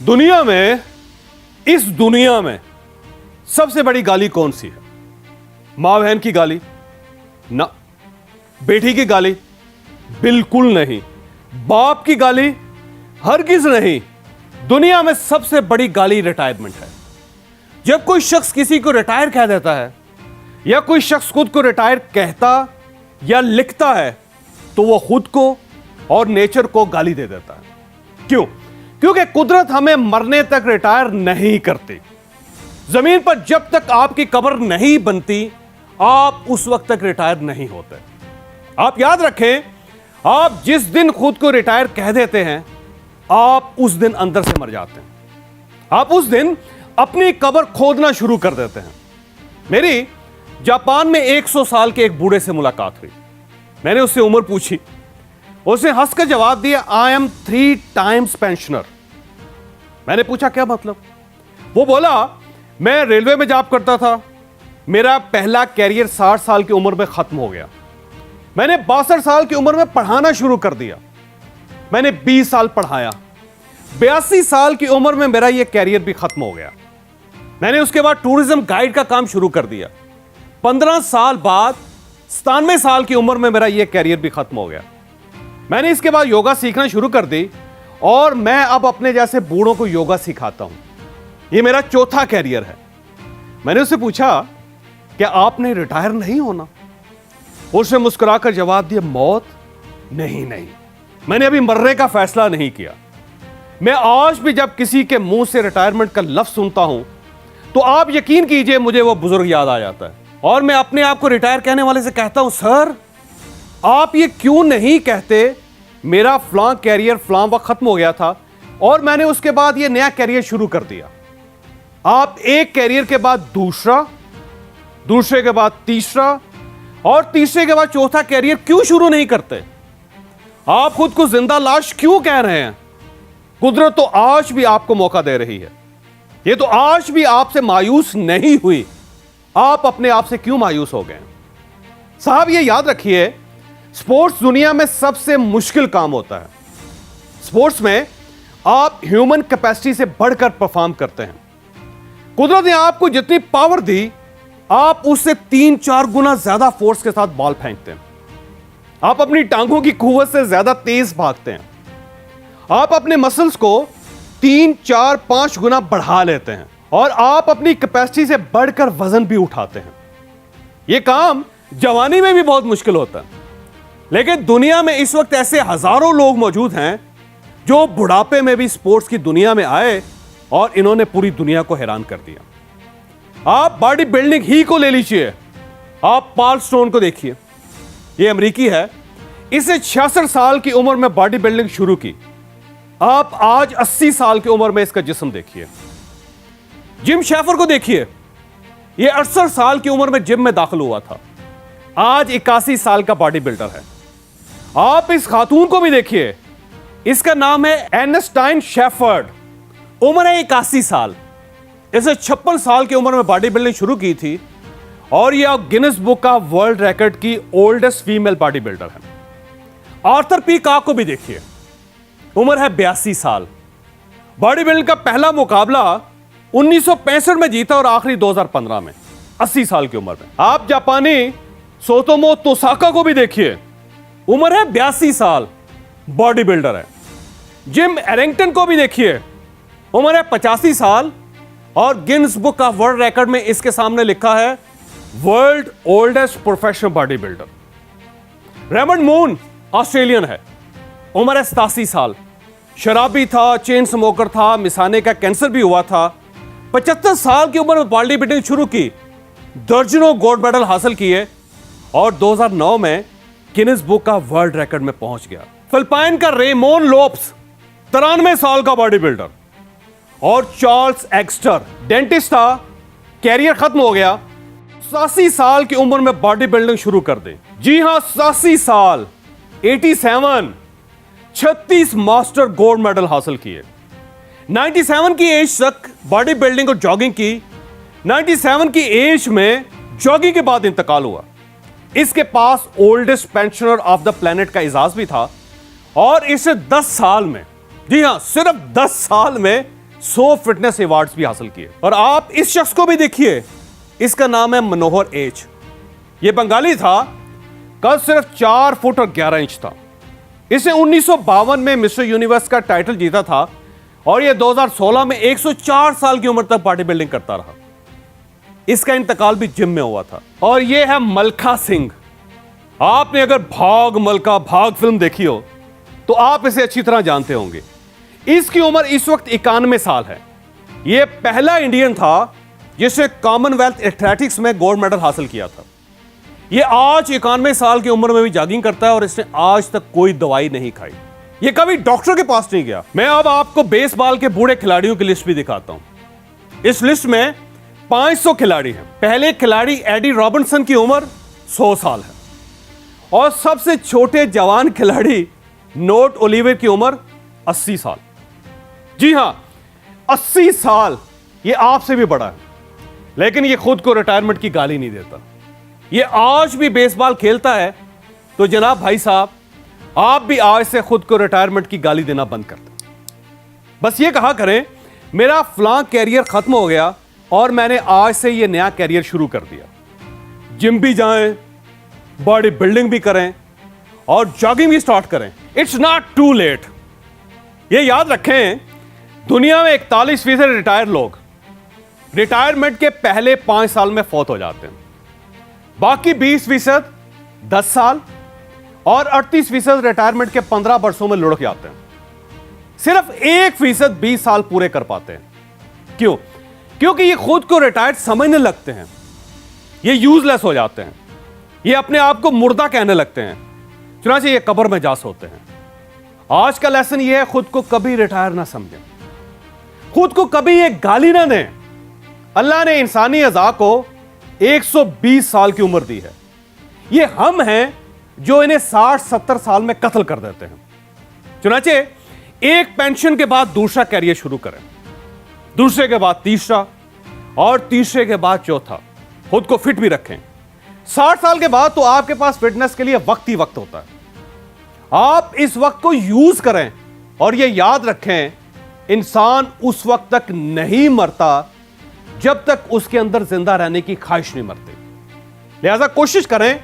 दुनिया में, इस दुनिया में सबसे बड़ी गाली कौन सी है? मां बहन की गाली? ना। बेटी की गाली? बिल्कुल नहीं। बाप की गाली? हरगिज नहीं। दुनिया में सबसे बड़ी गाली रिटायरमेंट है। जब कोई शख्स किसी को रिटायर कह देता है या कोई शख्स खुद को रिटायर कहता या लिखता है तो वह खुद को और नेचर को गाली दे देता है। क्यों? क्योंकि कुदरत हमें मरने तक रिटायर नहीं करती। जमीन पर जब तक आपकी कब्र नहीं बनती आप उस वक्त तक रिटायर नहीं होते। आप याद रखें, आप जिस दिन खुद को रिटायर कह देते हैं आप उस दिन अंदर से मर जाते हैं। आप उस दिन अपनी कब्र खोदना शुरू कर देते हैं। मेरी जापान में 100 साल के एक बूढ़े से मुलाकात हुई। मैंने उससे उम्र पूछी। उसने हंसकर जवाब दिया, आई एम 3 टाइम्स पेंशनर। मैंने पूछा क्या मतलब? वो बोला, मैं रेलवे में जॉब करता था, मेरा पहला कैरियर 60 साल की उम्र में खत्म हो गया। मैंने 62 साल की उम्र में पढ़ाना शुरू कर दिया। मैंने 20 साल पढ़ाया। 82 साल की उम्र में मेरा यह कैरियर भी खत्म हो गया। मैंने उसके बाद टूरिज्म गाइड का काम शुरू कर दिया। 15 साल बाद 97 साल की उम्र में मेरा यह कैरियर भी खत्म हो गया। मैंने इसके बाद योगा सीखना शुरू कर दी और मैं अब अपने जैसे बूढ़ों को योगा सिखाता हूं। यह मेरा चौथा कैरियर है। मैंने उससे पूछा, क्या आपने रिटायर नहीं होना? उसने मुस्कुराकर जवाब दिया, मौत? नहीं, मैंने अभी मरने का फैसला नहीं किया। मैं आज भी जब किसी के मुंह से रिटायरमेंट का लफ्ज सुनता हूं तो आप यकीन कीजिए मुझे वो बुजुर्ग याद आ जाता है और मैं अपने आप को रिटायर कहने वाले से कहता हूं, सर आप ये क्यों नहीं कहते मेरा फलां कैरियर फलां वक्त खत्म हो गया था और मैंने उसके बाद ये नया कैरियर शुरू कर दिया। आप एक कैरियर के बाद दूसरा, दूसरे के बाद तीसरा और तीसरे के बाद चौथा कैरियर क्यों शुरू नहीं करते? आप खुद को जिंदा लाश क्यों कह रहे हैं? कुदरत तो आज भी आपको मौका दे रही है। ये तो आज भी आपसे मायूस नहीं हुई। आप अपने आप से क्यों मायूस हो गए? साहब ये याद रखिए, स्पोर्ट्स दुनिया में सबसे मुश्किल काम होता है। स्पोर्ट्स में आप ह्यूमन कैपेसिटी से बढ़कर परफॉर्म करते हैं। कुदरत ने आपको जितनी पावर दी आप उससे 3-4 गुना ज्यादा फोर्स के साथ बॉल फेंकते हैं। आप अपनी टांगों की कुव्वत से ज्यादा तेज भागते हैं। आप अपने मसल्स को 3-4-5 गुना बढ़ा लेते हैं और आप अपनी कैपेसिटी से बढ़कर वजन भी उठाते हैं। यह काम जवानी में भी बहुत मुश्किल होता है, लेकिन दुनिया में इस वक्त ऐसे हजारों लोग मौजूद हैं जो बुढ़ापे में भी स्पोर्ट्स की दुनिया में आए और इन्होंने पूरी दुनिया को हैरान कर दिया। आप बॉडी बिल्डिंग ही को ले लीजिए, आप पॉल स्टोन को देखिए। यह अमेरिकी है, इसने 66 साल की उम्र में बॉडी बिल्डिंग शुरू की। आप आज 80 साल की उम्र में इसका जिस्म देखिए। जिम शेफर को देखिए, यह 68 साल की उम्र में जिम में दाखिल हुआ था, आज 81 साल का बॉडी बिल्डर है। आप इस खातून को भी देखिए, इसका नाम है एर्नेस्टाइन शेफर्ड, उम्र है 81 साल। इसे 56 साल की उम्र में बॉडी बिल्डिंग शुरू की थी और यह Guinness book of world record की ओल्डेस्ट फीमेल बॉडी बिल्डर है। आर्थर पी कॉक को भी देखिए, उम्र है 82 साल। बॉडी बिल्डिंग का पहला मुकाबला 1965 में जीता और आखिरी 2015 में, 80 साल की उम्र में। आप जापानी सोतोमो तोसाका को भी देखिए, उम्र है 82 साल, बॉडी बिल्डर है। जिम एरिंगटन को भी देखिए, उम्र है 85 साल और Guinness book of world record में इसके सामने लिखा है world oldest professional body builder. Raymond moon Australian है, उम्र है 87 साल। शराबी था, चेन स्मोकर था, मिसाने का कैंसर भी हुआ था। 75 साल की उम्र में बॉडी बिल्डिंग शुरू की, दर्जनों गोल्ड मेडल हासिल किए और 2009 में Guinness book of world record में पहुंच गया। फिलिपाइन का रेमोन लोप्स 93 साल का बॉडी बिल्डर और चार्ल्स एक्स्टर डेंटिस्ट था, कैरियर खत्म हो गया, 87 साल की उम्र में बॉडी बिल्डिंग शुरू कर दे। जी हां, 87 साल, 87, 36 मास्टर गोल्ड मेडल हासिल किए। 97 की एज तक बॉडी बिल्डिंग और जॉगिंग की। 97 की एज में जॉगिंग के बाद इंतकाल हुआ। इसके पास oldest pensioner of the planet का एजाज भी था और इसे 10 साल में, जी हां सिर्फ 10 साल में 100 फिटनेस अवार्ड्स भी हासिल किए। और आप इस शख्स को भी देखिए, इसका नाम है मनोहर एच। ये बंगाली था, कद सिर्फ 4 फुट और 11 इंच था। इसने 1952 में मिस्टर यूनिवर्स का टाइटल जीता था और ये 2016 में 104 साल की उम्र तक बॉडी बिल्डिंग करता रहा। इसका इंतकाल भी जिम में हुआ था। और ये है मलखा सिंह। आपने अगर भाग मलका भाग फिल्म देखी हो तो आप इसे अच्छी तरह जानते होंगे। इसकी उम्र इस वक्त 91 साल है। यह पहला इंडियन था जिसने कॉमनवेल्थ एथलेटिक्स में गोल्ड मेडल हासिल किया था। यह आज 91 साल की उम्र में भी जॉगिंग करता है और इसने आज तक कोई दवाई नहीं खाई। यह कभी डॉक्टर के पास नहीं गया। मैं अब आपको बेसबॉल के बूढ़े खिलाड़ियों की लिस्ट भी दिखाता हूं। इस लिस्ट में 500 खिलाड़ी हैं। पहले खिलाड़ी एडी रॉबिन्सन की उम्र 100 साल है और सबसे छोटे जवान खिलाड़ी नोट ओलिवर की उम्र 80 साल। जी हां, 80 साल। यह आपसे भी बड़ा है, लेकिन यह खुद को रिटायरमेंट की गाली नहीं देता। यह आज भी बेसबॉल खेलता है। तो जनाब भाई साहब, आप भी आज से खुद को रिटायरमेंट की गाली देना बंद कर दें। बस ये कहा करें, मेरा फलां कैरियर खत्म हो गया और मैंने आज से ये नया कैरियर शुरू कर दिया। जिम भी जाएं, बॉडी बिल्डिंग भी करें और जॉगिंग भी स्टार्ट करें। It's not too late. ये याद रखें, दुनिया में 41% रिटायर लोग रिटायरमेंट के पहले 5 साल में फौत हो जाते हैं। बाकी 20% 10 साल और 38% रिटायरमेंट के 15 वर्षों में लुढ़क जाते हैं। सिर्फ 1% 20 साल पूरे कर पाते हैं। क्यों? क्योंकि ये खुद को रिटायर्ड समझने लगते हैं। ये यूजलेस हो जाते हैं। ये अपने आप को मुर्दा कहने लगते हैं। चुनांचे ये कब्र में जा सोते हैं। आज का लेसन ये है, खुद को कभी रिटायर ना समझें, खुद को कभी ये गाली ना दें। अल्लाह ने इंसानी अज़ा को 120 साल की उम्र दी है। ये हम हैं जो इन्हें 60-70 साल में कत्ल कर देते हैं। चुनांचे एक पेंशन के बाद दूसरा कैरियर शुरू करें, दूसरे के बाद तीसरा और तीसरे के बाद चौथा। खुद को फिट भी रखें। 60 साल के बाद तो आपके पास फिटनेस के लिए वक्त ही वक्त होता है। आप इस वक्त को यूज करें और यह याद रखें, इंसान उस वक्त तक नहीं मरता जब तक उसके अंदर जिंदा रहने की ख्वाहिश नहीं मरती। लिहाजा कोशिश करें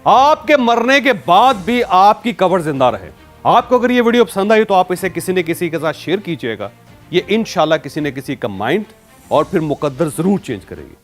आपके मरने के बाद भी आपकी कब्र जिंदा रहे। आपको अगर यह वीडियो पसंद आई तो आप इसे किसी न किसी के साथ शेयर कीजिएगा। ये इंशाल्लाह किसी न किसी का माइंड और फिर मुकद्दर जरूर चेंज करेगी।